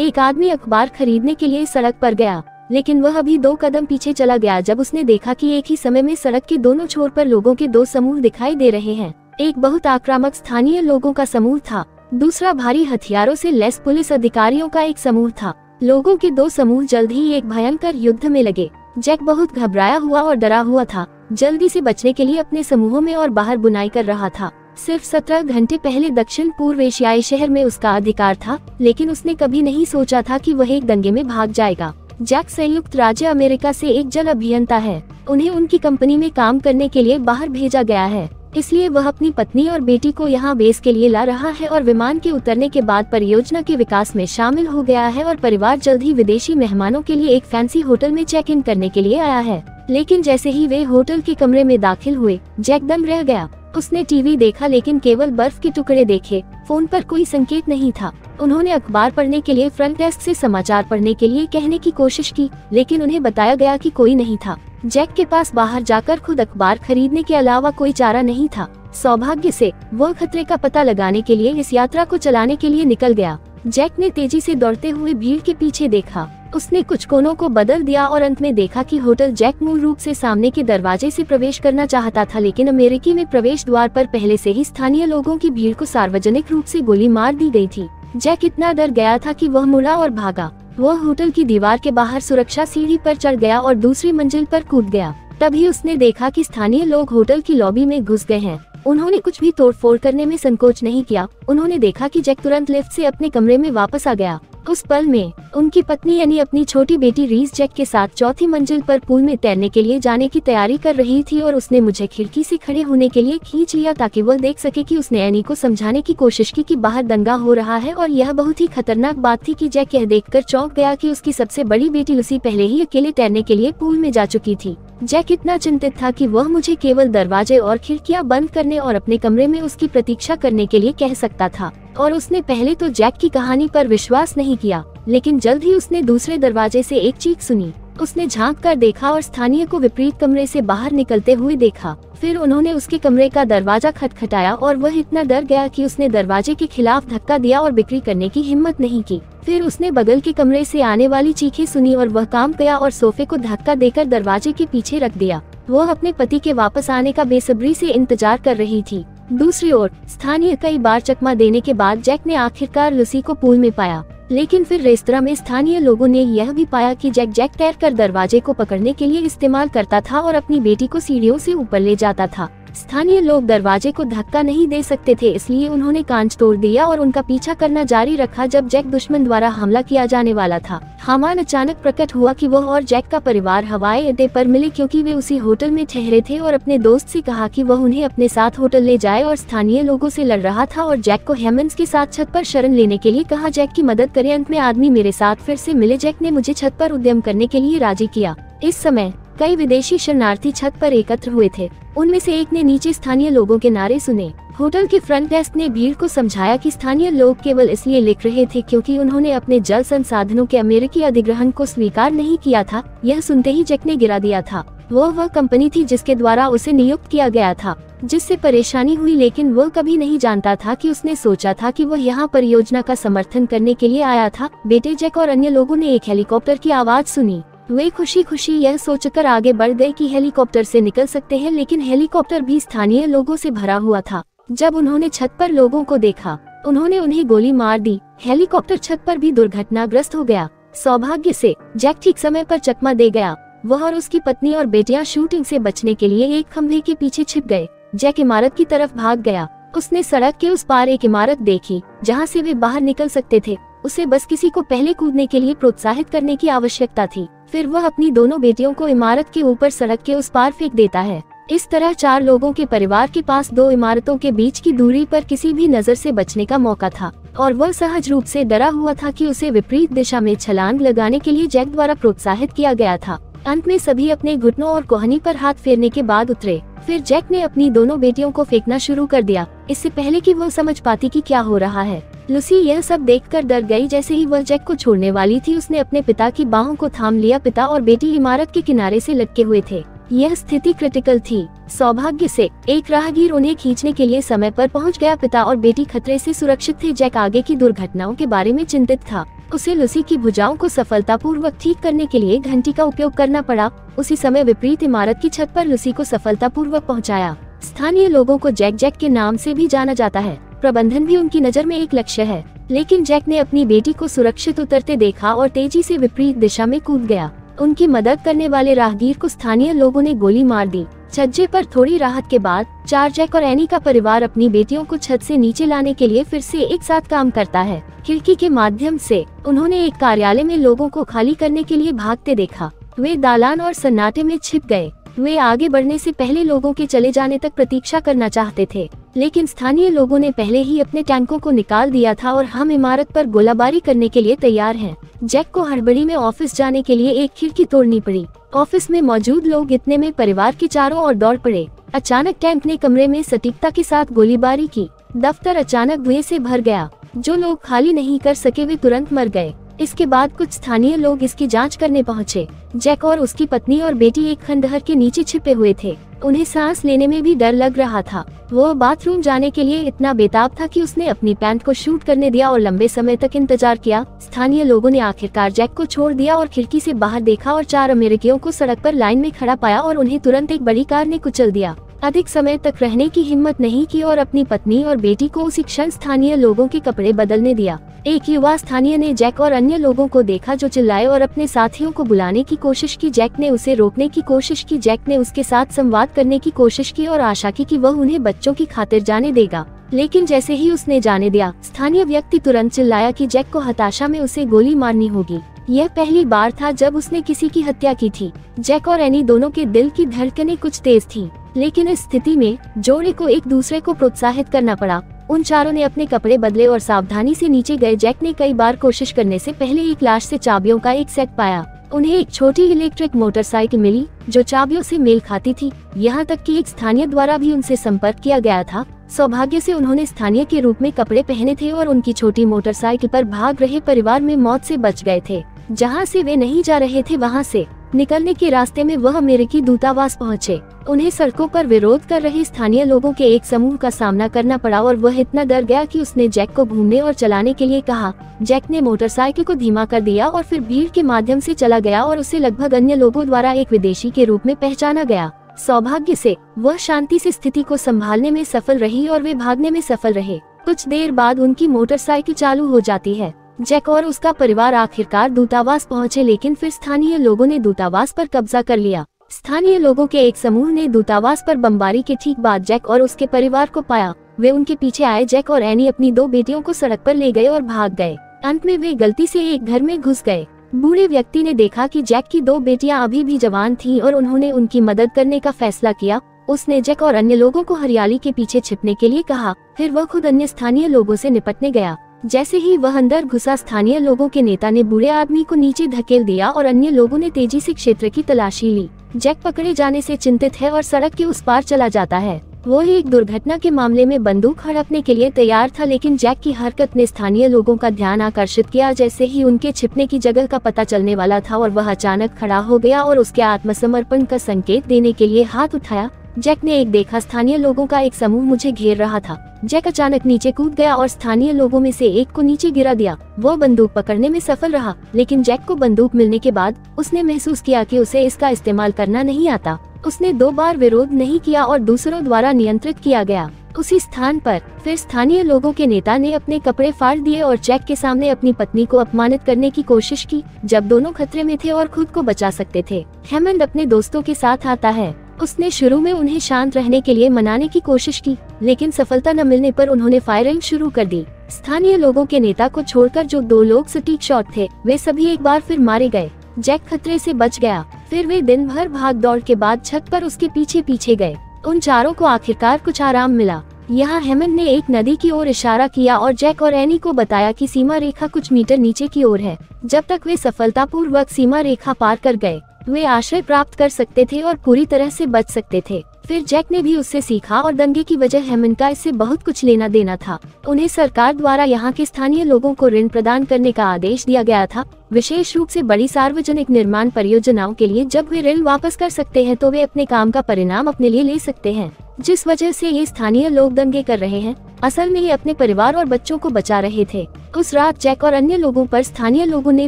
एक आदमी अखबार खरीदने के लिए सड़क पर गया, लेकिन वह अभी 2 कदम पीछे चला गया जब उसने देखा कि एक ही समय में सड़क के दोनों छोर पर लोगों के 2 समूह दिखाई दे रहे हैं। एक बहुत आक्रामक स्थानीय लोगों का समूह था, दूसरा भारी हथियारों से लैस पुलिस अधिकारियों का एक समूह था। लोगों के 2 समूह जल्द ही एक भयंकर युद्ध में लगे। जैक बहुत घबराया हुआ और डरा हुआ था, जल्दी से बचने के लिए अपने समूहों में और बाहर बुनाई कर रहा था। सिर्फ 17 घंटे पहले दक्षिण पूर्व एशियाई शहर में उसका अधिकार था, लेकिन उसने कभी नहीं सोचा था कि वह एक दंगे में भाग जाएगा। जैक संयुक्त राज्य अमेरिका से एक जल अभियंता है। उन्हें उनकी कंपनी में काम करने के लिए बाहर भेजा गया है, इसलिए वह अपनी पत्नी और बेटी को यहाँ बेस के लिए ला रहा है और विमान के उतरने के बाद परियोजना के विकास में शामिल हो गया है और परिवार जल्द ही विदेशी मेहमानों के लिए एक फैंसी होटल में चेक इन करने के लिए आया है। लेकिन जैसे ही वे होटल के कमरे में दाखिल हुए, जैक दंग रह गया। उसने टीवी देखा लेकिन केवल बर्फ के टुकड़े देखे। फोन पर कोई संकेत नहीं था। उन्होंने अखबार पढ़ने के लिए फ्रंट डेस्क से समाचार पढ़ने के लिए कहने की कोशिश की, लेकिन उन्हें बताया गया कि कोई नहीं था। जैक के पास बाहर जाकर खुद अखबार खरीदने के अलावा कोई चारा नहीं था। सौभाग्य से वह खतरे का पता लगाने के लिए इस यात्रा को चलाने के लिए निकल गया। जैक ने तेजी से दौड़ते हुए भीड़ के पीछे देखा। उसने कुछ कोनों को बदल दिया और अंत में देखा कि होटल जैक मूल रूप से सामने के दरवाजे से प्रवेश करना चाहता था, लेकिन अमेरिकी में प्रवेश द्वार पर पहले से ही स्थानीय लोगों की भीड़ को सार्वजनिक रूप से गोली मार दी गई थी। जैक इतना डर गया था कि वह मुड़ा और भागा। वह होटल की दीवार के बाहर सुरक्षा सीढ़ी पर चढ़ गया और दूसरी मंजिल पर कूद गया। तभी उसने देखा कि स्थानीय लोग होटल की लॉबी में घुस गए हैं। उन्होंने कुछ भी तोड़फोड़ करने में संकोच नहीं किया। उन्होंने देखा कि जैक तुरंत लिफ्ट से अपने कमरे में वापस आ गया। उस पल में उनकी पत्नी यानी अपनी छोटी बेटी रीस जैक के साथ 4थी मंजिल पर पूल में तैरने के लिए जाने की तैयारी कर रही थी और उसने मुझे खिड़की से खड़े होने के लिए खींच लिया ताकि वह देख सके कि उसने एनी को समझाने की कोशिश की कि बाहर दंगा हो रहा है। और यह बहुत ही खतरनाक बात थी कि जैक यह देखकर चौंक गया कि उसकी सबसे बड़ी बेटी लूसी पहले ही अकेले तैरने के लिए पूल में जा चुकी थी। जैक इतना चिंतित था कि वह मुझे केवल दरवाजे और खिड़कियां बंद करने और अपने कमरे में उसकी प्रतीक्षा करने के लिए कह सकता था। और उसने पहले तो जैक की कहानी पर विश्वास नहीं किया, लेकिन जल्द ही उसने दूसरे दरवाजे से एक चीख सुनी। उसने झांक कर देखा और स्थानीय को विपरीत कमरे से बाहर निकलते हुए देखा। फिर उन्होंने उसके कमरे का दरवाजा खटखटाया और वह इतना डर गया कि उसने दरवाजे के खिलाफ धक्का दिया और बिक्री करने की हिम्मत नहीं की। फिर उसने बगल के कमरे से आने वाली चीखें सुनी और वह काम गया और सोफे को धक्का देकर दरवाजे के पीछे रख दिया। वह अपने पति के वापस आने का बेसब्री से इंतजार कर रही थी। दूसरी ओर स्थानीय कई बार चकमा देने के बाद जैक ने आखिरकार लूसी को पूल में पाया, लेकिन फिर रेस्तरां में स्थानीय लोगों ने यह भी पाया कि जैक तैरकर दरवाजे को पकड़ने के लिए इस्तेमाल करता था और अपनी बेटी को सीढ़ियों से ऊपर ले जाता था। स्थानीय लोग दरवाजे को धक्का नहीं दे सकते थे, इसलिए उन्होंने कांच तोड़ दिया और उनका पीछा करना जारी रखा जब जैक दुश्मन द्वारा हमला किया जाने वाला था। हामान अचानक प्रकट हुआ कि वह और जैक का परिवार हवाई अड्डे पर मिले क्योंकि वे उसी होटल में ठहरे थे और अपने दोस्त से कहा कि वह उन्हें अपने साथ होटल ले जाए और स्थानीय लोगों से लड़ रहा था और जैक को हेमंड्स के साथ छत पर शरण लेने के लिए कहा जैक की मदद करे। अंत में आदमी मेरे साथ फिर से मिले। जैक ने मुझे छत पर उद्यम करने के लिए राजी किया। इस समय कई विदेशी शरणार्थी छत पर एकत्र हुए थे। उनमें से एक ने नीचे स्थानीय लोगों के नारे सुने। होटल के फ्रंट डेस्क ने भीड़ को समझाया कि स्थानीय लोग केवल इसलिए लिख रहे थे क्योंकि उन्होंने अपने जल संसाधनों के अमेरिकी अधिग्रहण को स्वीकार नहीं किया था। यह सुनते ही जैक ने गिरा दिया था। वह कंपनी थी जिसके द्वारा उसे नियुक्त किया गया था, जिससे परेशानी हुई, लेकिन वह कभी नहीं जानता था कि उसने सोचा था कि वह यहाँ परियोजना का समर्थन करने के लिए आया था। बेटे जैक और अन्य लोगों ने एक हेलीकॉप्टर की आवाज सुनी। वे खुशी खुशी यह सोचकर आगे बढ़ गए कि हेलीकॉप्टर से निकल सकते हैं, लेकिन हेलीकॉप्टर भी स्थानीय लोगों से भरा हुआ था। जब उन्होंने छत पर लोगों को देखा, उन्होंने उन्हें गोली मार दी। हेलीकॉप्टर छत पर भी दुर्घटनाग्रस्त हो गया। सौभाग्य से जैक ठीक समय पर चकमा दे गया। वह और उसकी पत्नी और बेटियां शूटिंग से बचने के लिए एक खंभे के पीछे छिप गए। जैक इमारत की तरफ भाग गया। उसने सड़क के उस पार एक इमारत देखी जहाँ से वे बाहर निकल सकते थे। उसे बस किसी को पहले कूदने के लिए प्रोत्साहित करने की आवश्यकता थी। फिर वह अपनी दोनों बेटियों को इमारत के ऊपर सड़क के उस पार फेंक देता है। इस तरह 4 लोगों के परिवार के पास 2 इमारतों के बीच की दूरी पर किसी भी नजर से बचने का मौका था और वह सहज रूप से डरा हुआ था कि उसे विपरीत दिशा में छलांग लगाने के लिए जैक द्वारा प्रोत्साहित किया गया था। अंत में सभी अपने घुटनों और कोहनी पर हाथ फेरने के बाद उतरे। फिर जैक ने अपनी दोनों बेटियों को फेंकना शुरू कर दिया, इससे पहले कि वह समझ पाती कि क्या हो रहा है। लूसी यह सब देखकर डर गई। जैसे ही वह जैक को छोड़ने वाली थी, उसने अपने पिता की बाहों को थाम लिया। पिता और बेटी इमारत के किनारे से लटके हुए थे। यह स्थिति क्रिटिकल थी। सौभाग्य से एक राहगीर उन्हें खींचने के लिए समय पर पहुंच गया। पिता और बेटी खतरे से सुरक्षित थे। जैक आगे की दुर्घटनाओं के बारे में चिंतित था। उसे लूसी की भुजाओं को सफलतापूर्वक ठीक करने के लिए घंटी का उपयोग करना पड़ा। उसी समय विपरीत इमारत की छत पर लूसी को सफलतापूर्वक पहुंचाया। स्थानीय लोगों को जैक जैक के नाम से भी जाना जाता है। प्रबंधन भी उनकी नजर में एक लक्ष्य है, लेकिन जैक ने अपनी बेटी को सुरक्षित उतरते देखा और तेजी से विपरीत दिशा में कूद गया। उनकी मदद करने वाले राहगीर को स्थानीय लोगों ने गोली मार दी। छज्जे पर थोड़ी राहत के बाद जैक और एनी का परिवार अपनी बेटियों को छत से नीचे लाने के लिए फिर से एक साथ काम करता है। खिड़की के माध्यम से उन्होंने एक कार्यालय में लोगों को खाली करने के लिए भागते देखा। वे दालान और सन्नाटे में छिप गए। वे आगे बढ़ने से पहले लोगों के चले जाने तक प्रतीक्षा करना चाहते थे, लेकिन स्थानीय लोगों ने पहले ही अपने टैंकों को निकाल दिया था और हम इमारत पर गोलाबारी करने के लिए तैयार हैं। जैक को हड़बड़ी में ऑफिस जाने के लिए एक खिड़की तोड़नी पड़ी। ऑफिस में मौजूद लोग इतने में परिवार के चारों ओर दौड़ पड़े। अचानक टैंक ने कमरे में सटीकता के साथ गोलीबारी की। दफ्तर अचानक धुएं से भर गया। जो लोग खाली नहीं कर सके वे तुरंत मर गए। इसके बाद कुछ स्थानीय लोग इसकी जांच करने पहुंचे। जैक और उसकी पत्नी और बेटी एक खंडहर के नीचे छिपे हुए थे। उन्हें सांस लेने में भी डर लग रहा था। वो बाथरूम जाने के लिए इतना बेताब था कि उसने अपनी पैंट को शूट करने दिया और लंबे समय तक इंतजार किया। स्थानीय लोगों ने आखिरकार जैक को छोड़ दिया और खिड़की से बाहर देखा और 4 अमेरिकियों को सड़क पर लाइन में खड़ा पाया और उन्हें तुरंत एक बड़ी कार ने कुचल दिया। अधिक समय तक रहने की हिम्मत नहीं की और अपनी पत्नी और बेटी को उसी क्षण स्थानीय लोगों के कपड़े बदलने दिया। एक युवा स्थानीय ने जैक और अन्य लोगों को देखा जो चिल्लाए और अपने साथियों को बुलाने की कोशिश की। जैक ने उसे रोकने की कोशिश की। जैक ने उसके साथ संवाद करने की कोशिश की और आशा की कि वह उन्हें बच्चों की खातिर जाने देगा, लेकिन जैसे ही उसने जाने दिया, स्थानीय व्यक्ति तुरंत चिल्लाया कि जैक को हताशा में उसे गोली मारनी होगी। यह पहली बार था जब उसने किसी की हत्या की थी। जैक और एनी दोनों के दिल की धड़कनें कुछ तेज थीं, लेकिन इस स्थिति में जोड़े को एक दूसरे को प्रोत्साहित करना पड़ा। उन चारों ने अपने कपड़े बदले और सावधानी से नीचे गए। जैक ने कई बार कोशिश करने से पहले एक लाश से चाबियों का एक सेट पाया। उन्हें एक छोटी इलेक्ट्रिक मोटरसाइकिल मिली जो चाबियों से मेल खाती थी। यहाँ तक कि एक स्थानीय द्वारा भी उनसे संपर्क किया गया था। सौभाग्य से उन्होंने स्थानीय के रूप में कपड़े पहने थे और उनकी छोटी मोटरसाइकिल पर भाग रहे परिवार में मौत से बच गए थे। जहाँ से वे नहीं जा रहे थे वहाँ से निकलने के रास्ते में वह अमेरिकी दूतावास पहुँचे। उन्हें सड़कों पर विरोध कर रहे स्थानीय लोगों के एक समूह का सामना करना पड़ा और वह इतना डर गया कि उसने जैक को घूमने और चलाने के लिए कहा। जैक ने मोटरसाइकिल को धीमा कर दिया और फिर भीड़ के माध्यम से चला गया और उसे लगभग अन्य लोगों द्वारा एक विदेशी के रूप में पहचाना गया। सौभाग्य से वह शांति से स्थिति को संभालने में सफल रही और वे भागने में सफल रहे। कुछ देर बाद उनकी मोटरसाइकिल चालू हो जाती है। जैक और उसका परिवार आखिरकार दूतावास पहुंचे, लेकिन फिर स्थानीय लोगों ने दूतावास पर कब्जा कर लिया। स्थानीय लोगों के एक समूह ने दूतावास पर बमबारी के ठीक बाद जैक और उसके परिवार को पाया। वे उनके पीछे आए। जैक और एनी अपनी 2 बेटियों को सड़क पर ले गए और भाग गए। अंत में वे गलती से एक घर में घुस गए। बूढ़े व्यक्ति ने देखा कि जैक की 2 बेटियां अभी भी जवान थीं और उन्होंने उनकी मदद करने का फैसला किया। उसने जैक और अन्य लोगों को हरियाली के पीछे छिपने के लिए कहा। फिर वह खुद अन्य स्थानीय लोगों से निपटने गया। जैसे ही वह अंदर घुसा, स्थानीय लोगों के नेता ने बूढ़े आदमी को नीचे धकेल दिया और अन्य लोगों ने तेजी से क्षेत्र की तलाशी ली। जैक पकड़े जाने से चिंतित है और सड़क के उस पार चला जाता है। वो एक दुर्घटना के मामले में बंदूक हड़पने के लिए तैयार था, लेकिन जैक की हरकत ने स्थानीय लोगों का ध्यान आकर्षित किया। जैसे ही उनके छिपने की जगह का पता चलने वाला था और वह अचानक खड़ा हो गया और उसके आत्मसमर्पण का संकेत देने के लिए हाथ उठाया। जैक ने एक देखा, स्थानीय लोगों का एक समूह मुझे घेर रहा था। जैक अचानक नीचे कूद गया और स्थानीय लोगों में से एक को नीचे गिरा दिया। वो बंदूक पकड़ने में सफल रहा, लेकिन जैक को बंदूक मिलने के बाद उसने महसूस किया कि उसे इसका इस्तेमाल करना नहीं आता। उसने 2 बार विरोध नहीं किया और दूसरों द्वारा नियंत्रित किया गया। उसी स्थान पर फिर स्थानीय लोगों के नेता ने अपने कपड़े फाड़ दिए और जैक के सामने अपनी पत्नी को अपमानित करने की कोशिश की, जब दोनों खतरे में थे और खुद को बचा सकते थे। हेमंड अपने दोस्तों के साथ आता है। उसने शुरू में उन्हें शांत रहने के लिए मनाने की कोशिश की, लेकिन सफलता न मिलने पर उन्होंने फायरिंग शुरू कर दी। स्थानीय लोगों के नेता को छोड़कर जो 2 लोग सटीक शॉट थे, वे सभी एक बार फिर मारे गए। जैक खतरे से बच गया। फिर वे दिन भर भाग दौड़ के बाद छत पर उसके पीछे पीछे गए। उन चारों को आखिरकार कुछ आराम मिला। यहाँ हेमंड ने एक नदी की ओर इशारा किया और जैक और एनी को बताया कि सीमा रेखा कुछ मीटर नीचे की ओर है। जब तक वे सफलतापूर्वक सीमा रेखा पार कर गए, वे आश्रय प्राप्त कर सकते थे और पूरी तरह से बच सकते थे। फिर जैक ने भी उससे सीखा और दंगे की वजह हेमन का इससे बहुत कुछ लेना देना था। उन्हें सरकार द्वारा यहाँ के स्थानीय लोगों को ऋण प्रदान करने का आदेश दिया गया था, विशेष रूप से बड़ी सार्वजनिक निर्माण परियोजनाओं के लिए। जब वे ऋण वापस कर सकते हैं तो वे अपने काम का परिणाम अपने लिए ले सकते हैं, जिस वजह से ये स्थानीय लोग दंगे कर रहे हैं। असल में ये अपने परिवार और बच्चों को बचा रहे थे। उस रात जैक और अन्य लोगों पर स्थानीय लोगों ने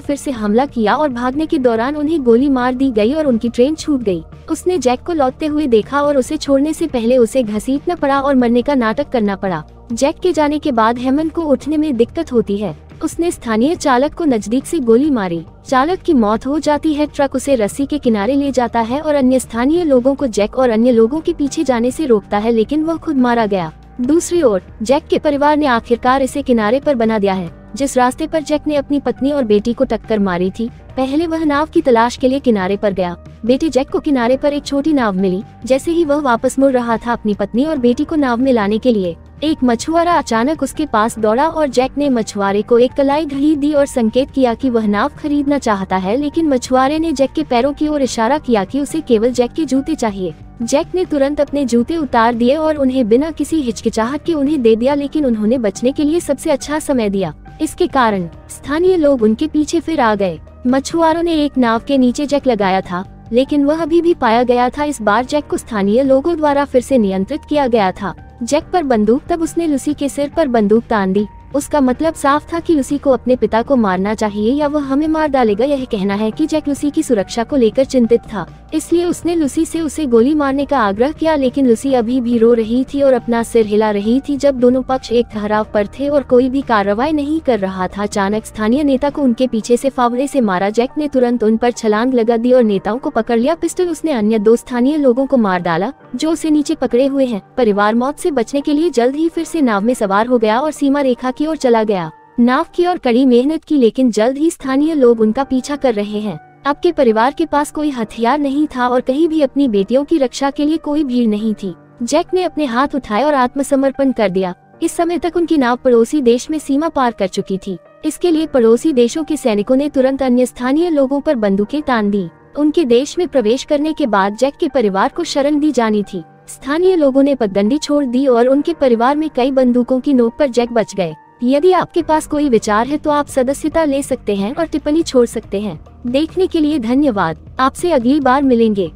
फिर से हमला किया और भागने के दौरान उन्हें गोली मार दी गई और उनकी ट्रेन छूट गई। उसने जैक को लौटते हुए देखा और उसे छोड़ने से पहले उसे घसीटना पड़ा और मरने का नाटक करना पड़ा। जैक के जाने के बाद हेमन को उठने में दिक्कत होती है। उसने स्थानीय चालक को नजदीक से गोली मारी। चालक की मौत हो जाती है। ट्रक उसे रस्सी के किनारे ले जाता है और अन्य स्थानीय लोगों को जैक और अन्य लोगों के पीछे जाने से रोकता है, लेकिन वह खुद मारा गया। दूसरी ओर जैक के परिवार ने आखिरकार इसे किनारे पर बना दिया है, जिस रास्ते पर जैक ने अपनी पत्नी और बेटी को टक्कर मारी थी। पहले वह नाव की तलाश के लिए किनारे पर गया। बेटे जैक को किनारे पर एक छोटी नाव मिली। जैसे ही वह वापस मुड़ रहा था अपनी पत्नी और बेटी को नाव में लाने के लिए, एक मछुआरा अचानक उसके पास दौड़ा और जैक ने मछुआरे को एक कलाई घड़ी दी और संकेत किया कि वह नाव खरीदना चाहता है, लेकिन मछुआरे ने जैक के पैरों की ओर इशारा किया कि उसे केवल जैक के जूते चाहिए। जैक ने तुरंत अपने जूते उतार दिए और उन्हें बिना किसी हिचकिचाहट के उन्हें दे दिया, लेकिन उन्होंने बचने के लिए सबसे अच्छा समय दिया। इसके कारण स्थानीय लोग उनके पीछे फिर आ गए। मछुआरों ने एक नाव के नीचे जैक लगाया था, लेकिन वह अभी भी पाया गया था। इस बार जैक को स्थानीय लोगों द्वारा फिर से नियंत्रित किया गया था। जैक पर बंदूक, तब उसने लूसी के सिर पर बंदूक तान दी। उसका मतलब साफ था कि लूसी को अपने पिता को मारना चाहिए या वह हमें मार डालेगा। यह कहना है कि जैक लूसी की सुरक्षा को लेकर चिंतित था, इसलिए उसने लूसी से उसे गोली मारने का आग्रह किया, लेकिन लूसी अभी भी रो रही थी और अपना सिर हिला रही थी। जब दोनों पक्ष एक ठहराव पर थे और कोई भी कार्रवाई नहीं कर रहा था, अचानक स्थानीय नेता को उनके पीछे से फावड़े से मारा। जैक ने तुरंत उन पर छलांग लगा दी और नेताओं को पकड़ लिया। पिस्टल उसने अन्य दो स्थानीय लोगों को मार डाला जो उसे नीचे पकड़े हुए हैं। परिवार मौत से बचने के लिए जल्द ही फिर से नाव में सवार हो गया और सीमा रेखा की ओर चला गया। नाव की और कड़ी मेहनत की, लेकिन जल्द ही स्थानीय लोग उनका पीछा कर रहे हैं। अब के परिवार के पास कोई हथियार नहीं था और कहीं भी अपनी बेटियों की रक्षा के लिए कोई भीड़ नहीं थी। जैक ने अपने हाथ उठाए और आत्मसमर्पण कर दिया। इस समय तक उनकी नाव पड़ोसी देश में सीमा पार कर चुकी थी। इसके लिए पड़ोसी देशों के सैनिकों ने तुरंत अन्य स्थानीय लोगों पर बंदूकें तान दी। उनके देश में प्रवेश करने के बाद जैक के परिवार को शरण दी जानी थी। स्थानीय लोगों ने पगडंडी छोड़ दी और उनके परिवार में कई बंदूकों की नोक पर जैक बच गए। यदि आपके पास कोई विचार है तो आप सदस्यता ले सकते हैं और टिप्पणी छोड़ सकते हैं। देखने के लिए धन्यवाद। आपसे अगली बार मिलेंगे।